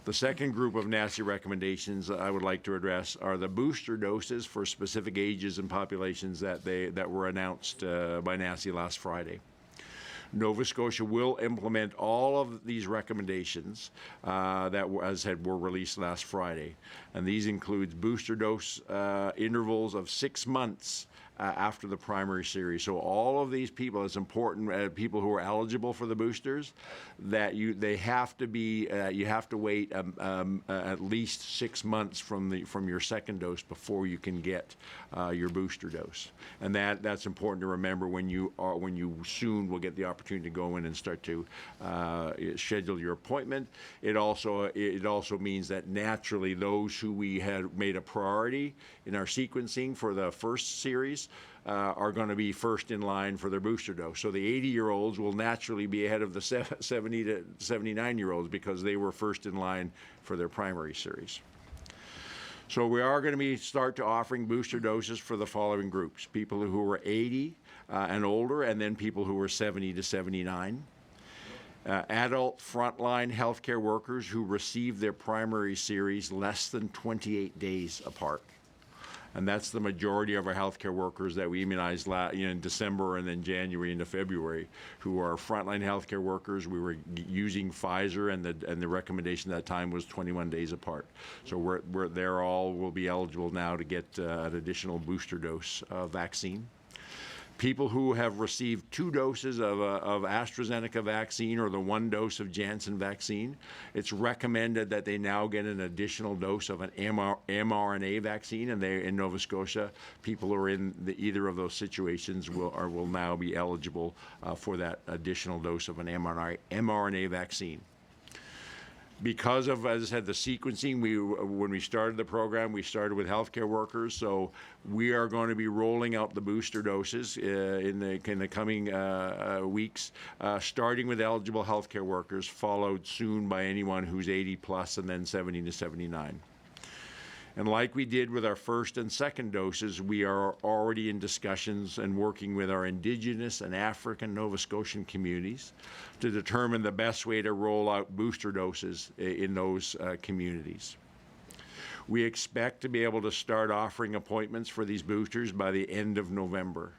The second group of NACI recommendations I would like to address are the booster doses for specific ages and populations that were announced by NACI last Friday. Nova Scotia will implement all of these recommendations that, as I said, were released last Friday. And these include booster dose intervals of 6 months after the primary series. So all of these people, it's important, people who are eligible for the boosters, that you have to wait at least 6 months from your second dose before you can get your booster dose. And that's important to remember when you soon will get the opportunity to go in and start to schedule your appointment. It also means that naturally those who we had made a priority in our sequencing for the first series are going to be first in line for their booster dose. So the 80-year-olds will naturally be ahead of the 70 to 79-year-olds because they were first in line for their primary series. So we are going to start to offering booster doses for the following groups: people who are 80 and older, and then people who are 70 to 79. Adult frontline healthcare workers who received their primary series less than 28 days apart. And that's the majority of our healthcare workers that we immunized in December and then January into February, who are frontline healthcare workers. We were using Pfizer, and the recommendation at that time was 21 days apart. So they're all will be eligible now to get an additional booster dose vaccine. People who have received 2 doses of AstraZeneca vaccine or the 1 dose of Janssen vaccine, it's recommended that they now get an additional dose of an mRNA vaccine. And in Nova Scotia, people who are in either of those situations will now be eligible for that additional dose of an mRNA vaccine. Because of, as I said, the sequencing, when we started the program, we started with healthcare workers. So we are going to be rolling out the booster doses in the coming weeks, starting with eligible healthcare workers, followed soon by anyone who's 80 plus, and then 70 to 79. And like we did with our first and second doses, we are already in discussions and working with our Indigenous and African Nova Scotian communities to determine the best way to roll out booster doses in those communities. We expect to be able to start offering appointments for these boosters by the end of November.